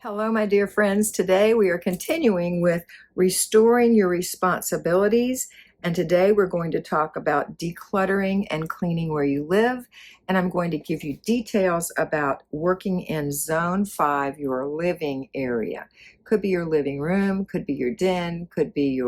Hello, my dear friends. Today we are continuing with restoring your responsibilities. And today we're going to talk about decluttering and cleaning where you live. And I'm going to give you details about working in Zone 5, your living area. Could be your living room, could be your den, could be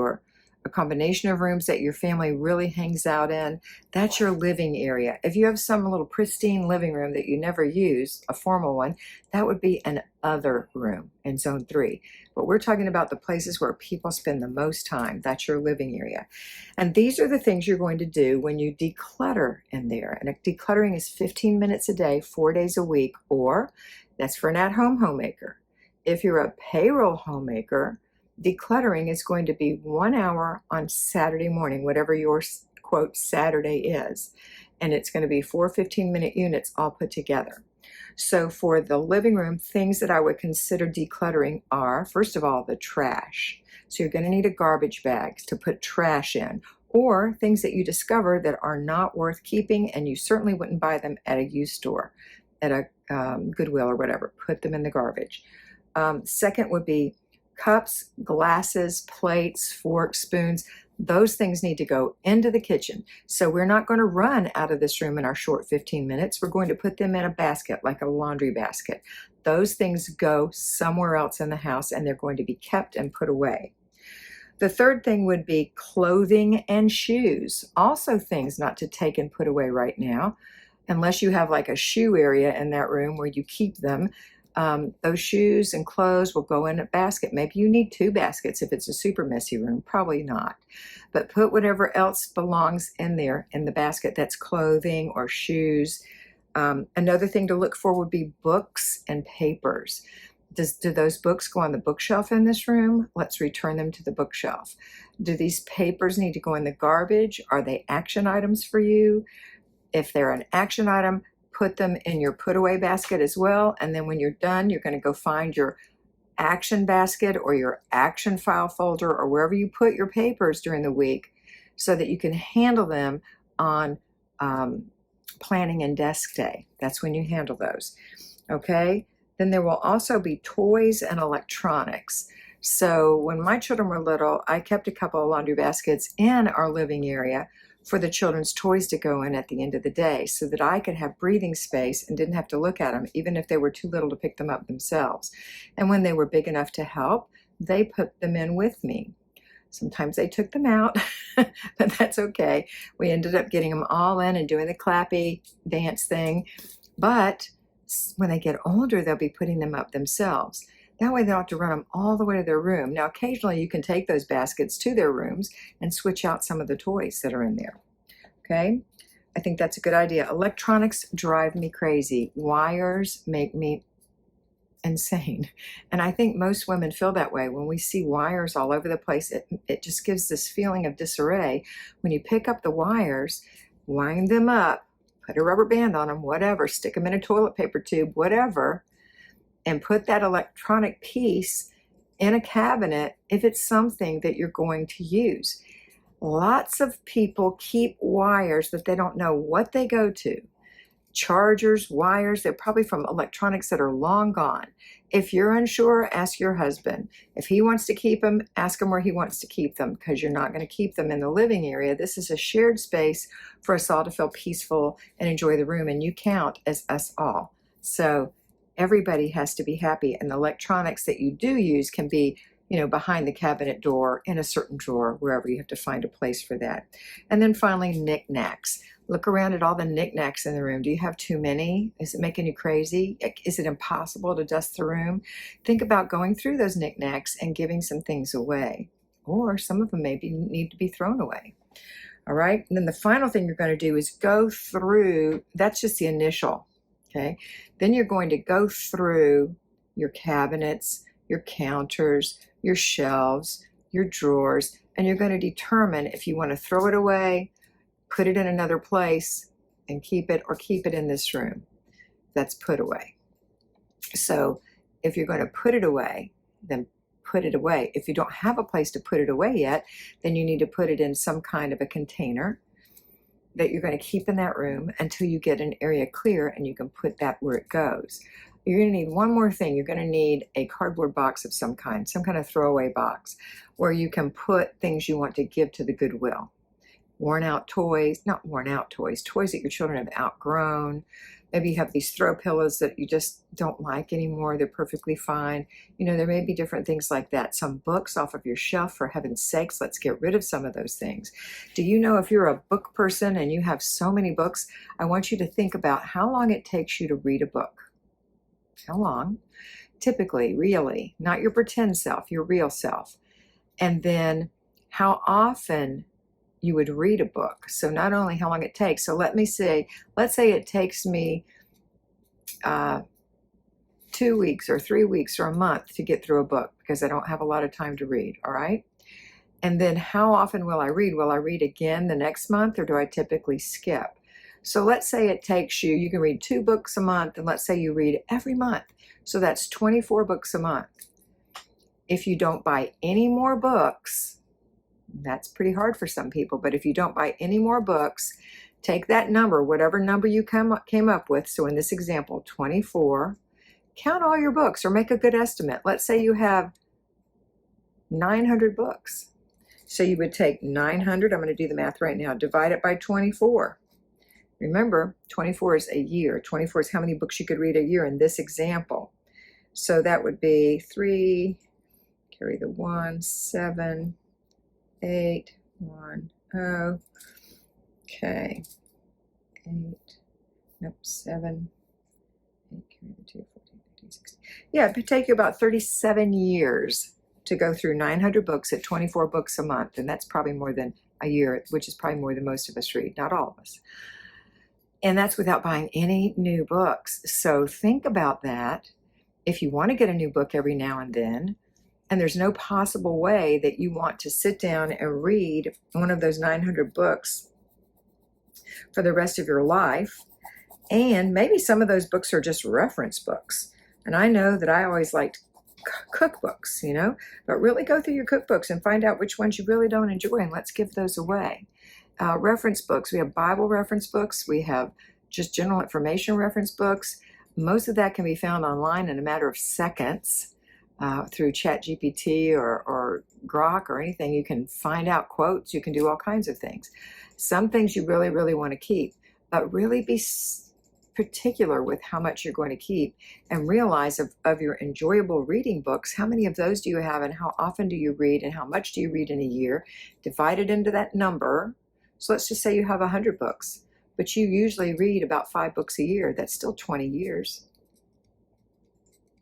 a combination of rooms that your family really hangs out in. That's your living area. If you have some little pristine living room that you never use, a formal one, that would be an other room in Zone 3. But we're talking about the places where people spend the most time. That's your living area. And these are the things you're going to do when you declutter in there. And decluttering is 15 minutes a day, 4 days a week, or that's for an at-home homemaker. If you're a payroll homemaker, decluttering is going to be 1 hour on Saturday morning, whatever your quote Saturday is. And it's going to be 4 15-minute units all put together. So for the living room, things that I would consider decluttering are, first of all, the trash. So you're going to need a garbage bag to put trash in, or things that you discover that are not worth keeping, and you certainly wouldn't buy them at a used store, at a Goodwill or whatever. Put them in the garbage. Second would be cups, glasses, plates, forks, spoons. Those things need to go into the kitchen. So we're not going to run out of this room in our short 15 minutes. We're going to put them in a basket, like a laundry basket. Those things go somewhere else in the house, and they're going to be kept and put away. The third thing would be clothing and shoes. Also things not to take and put away right now, unless you have like a shoe area in that room where you keep them. Those shoes and clothes will go in a basket. Maybe you need 2 baskets if it's a super messy room. Probably not. But put whatever else belongs in there in the basket that's clothing or shoes. Another thing to look for would be books and papers. Do those books go on the bookshelf in this room? Let's return them to the bookshelf. Do these papers need to go in the garbage? Are they action items for you? If they're an action item, put them in your put away basket as well. And then when you're done, you're going to go find your action basket or your action file folder or wherever you put your papers during the week so that you can handle them on planning and desk day. That's when you handle those. Okay. Then there will also be toys and electronics. So when my children were little, I kept a couple of laundry baskets in our living area for the children's toys to go in at the end of the day so that I could have breathing space and didn't have to look at them, even if they were too little to pick them up themselves. And when they were big enough to help, they put them in with me. Sometimes they took them out, but that's okay. We ended up getting them all in and doing the clappy dance thing. But when they get older, they'll be putting them up themselves. That way they don't have to run them all the way to their room. Now, occasionally you can take those baskets to their rooms and switch out some of the toys that are in there. Okay? I think that's a good idea. Electronics drive me crazy. Wires make me insane. And I think most women feel that way. When we see wires all over the place, it just gives this feeling of disarray. When you pick up the wires, wind them up, put a rubber band on them, whatever, stick them in a toilet paper tube, whatever, and put that electronic piece in a cabinet if it's something that you're going to use. Lots of people keep wires that they don't know what they go to. Chargers, wires, they're probably from electronics that are long gone. If you're unsure, ask your husband. If he wants to keep them, ask him where he wants to keep them, because you're not going to keep them in the living area. This is a shared space for us all to feel peaceful and enjoy the room, and you count as us all. So everybody has to be happy, and the electronics that you do use can be, behind the cabinet door, in a certain drawer, wherever you have to find a place for that. And then finally, knickknacks. Look around at all the knickknacks in the room. Do you have too many? Is it making you crazy? Is it impossible to dust the room? Think about going through those knickknacks and giving some things away, or some of them maybe need to be thrown away. All right. And then the final thing you're going to do is go through, that's just the initial. Okay. Then you're going to go through your cabinets, your counters, your shelves, your drawers, and you're going to determine if you want to throw it away, put it in another place, and keep it, or keep it in this room. That's put away. So if you're going to put it away, then put it away. If you don't have a place to put it away yet, then you need to put it in some kind of a container that you're going to keep in that room until you get an area clear and you can put that where it goes. You're going to need one more thing. You're going to need a cardboard box of some kind of throwaway box where you can put things you want to give to the Goodwill. Worn out toys, not worn out toys, toys that your children have outgrown. Maybe you have these throw pillows that you just don't like anymore. They're perfectly fine. You know, there may be different things like that. Some books off of your shelf, for heaven's sakes, let's get rid of some of those things. Do you know, if you're a book person and you have so many books, I want you to think about how long it takes you to read a book. How long? Typically, really, not your pretend self, your real self. And then how often you would read a book. So not only how long it takes. So let's say it takes me 2 weeks or 3 weeks or a month to get through a book because I don't have a lot of time to read, all right? And then how often will I read? Will I read again the next month, or do I typically skip? So let's say it takes you can read 2 books a month, and let's say you read every month. So that's 24 books a month. If you don't buy any more books, that's pretty hard for some people, but if you don't buy any more books, take that number, whatever number you came up with. So in this example, 24, count all your books or make a good estimate. Let's say you have 900 books. So you would take 900, I'm going to do the math right now, divide it by 24. Remember, 24 is a year. 24 is how many books you could read a year in this example. So that would be 3, carry the 1, 7, 8, 1, 0, okay, 8, nope, 7, 8, carry the 2, 14, 15, 16. Yeah, it would take you about 37 years to go through 900 books at 24 books a month, and that's probably more than a year, which is probably more than most of us read, not all of us. And that's without buying any new books. So think about that. If you want to get a new book every now and then, and there's no possible way that you want to sit down and read one of those 900 books for the rest of your life. And maybe some of those books are just reference books. And I know that I always liked cookbooks, you know, but really go through your cookbooks and find out which ones you really don't enjoy, and let's give those away. Reference books, we have Bible reference books, we have just general information reference books. Most of that can be found online in a matter of seconds. Through ChatGPT or Grok or anything. You can find out quotes, you can do all kinds of things. Some things you really, really want to keep, but really be particular with how much you're going to keep, and realize of your enjoyable reading books, how many of those do you have, and how often do you read, and how much do you read in a year? Divide it into that number. So let's just say you have 100 books, but you usually read about 5 books a year. That's still 20 years.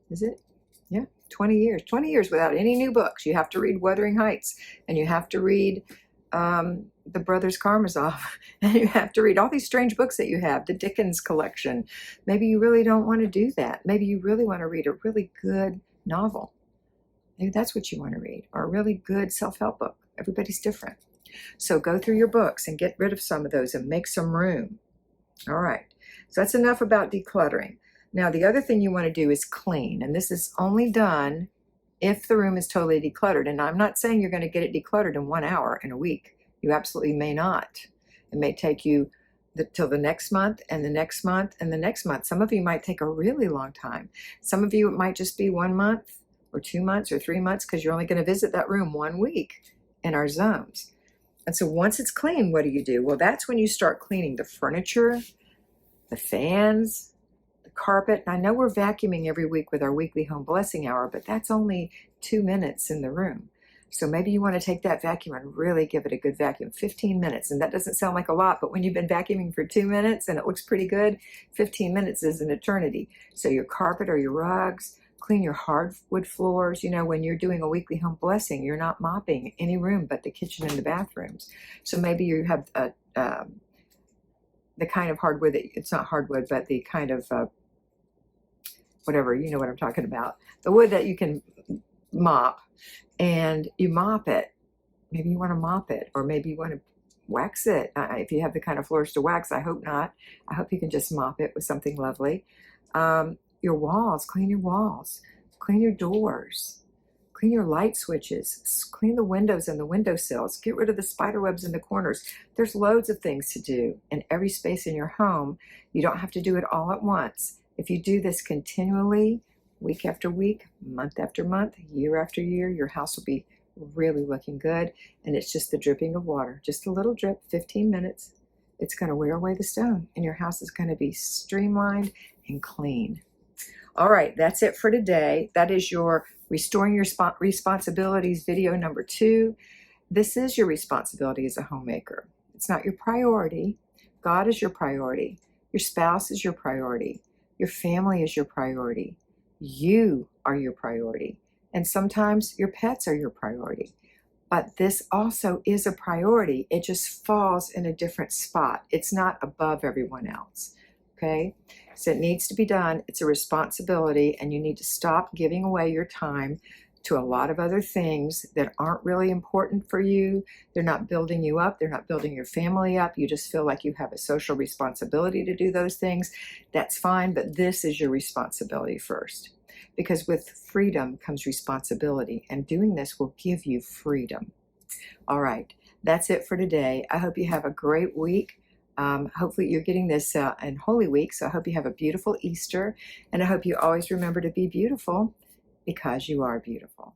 Is it? Yeah. 20 years without any new books. You have to read Wuthering Heights, and you have to read the Brothers Karamazov, and you have to read all these strange books that you have, the Dickens collection. Maybe you really don't want to do that. Maybe you really want to read a really good novel. Maybe that's what you want to read, or a really good self-help book. Everybody's different. So go through your books and get rid of some of those and make some room. All right, so that's enough about decluttering. Now, the other thing you want to do is clean, and this is only done if the room is totally decluttered. And I'm not saying you're going to get it decluttered in 1 hour in a week. You absolutely may not. It may take you till the next month and the next month and the next month. Some of you might take a really long time. Some of you, it might just be 1 month or 2 months or 3 months, because you're only going to visit that room 1 week in our zones. And so once it's clean, what do you do? Well, that's when you start cleaning the furniture, the fans, carpet. And I know we're vacuuming every week with our weekly home blessing hour, but that's only 2 minutes in the room. So maybe you want to take that vacuum and really give it a good vacuum, 15 minutes. And that doesn't sound like a lot, but when you've been vacuuming for 2 minutes and it looks pretty good, 15 minutes is an eternity. So your carpet or your rugs, clean your hardwood floors. You know, when you're doing a weekly home blessing, you're not mopping any room but the kitchen and the bathrooms. So maybe you have the kind of hardwood that, it's not hardwood, but the kind of whatever, you know what I'm talking about. The wood that you can mop, and you mop it. Maybe you want to mop it, or maybe you want to wax it. If you have the kind of floors to wax, I hope not. I hope you can just mop it with something lovely. Your walls, clean your walls, clean your doors, clean your light switches, clean the windows and the windowsills, get rid of the spider webs in the corners. There's loads of things to do in every space in your home. You don't have to do it all at once. If you do this continually, week after week, month after month, year after year, your house will be really looking good. And it's just the dripping of water, just a little drip, 15 minutes. It's going to wear away the stone and your house is going to be streamlined and clean. All right, that's it for today. That is your Restoring Your Responsibilities video number 2. This is your responsibility as a homemaker. It's not your priority. God is your priority. Your spouse is your priority. Your family is your priority. You are your priority. And sometimes your pets are your priority. But this also is a priority. It just falls in a different spot. It's not above everyone else. Okay? So it needs to be done. It's a responsibility, and you need to stop giving away your time to a lot of other things that aren't really important for you. They're not building you up. They're not building your family up. You just feel like you have a social responsibility to do those things. That's fine, but this is your responsibility first. Because with freedom comes responsibility, and doing this will give you freedom. All right, that's it for today. I hope you have a great week. Hopefully you're getting this in Holy Week, so I hope you have a beautiful Easter, and I hope you always remember to be beautiful because you are beautiful.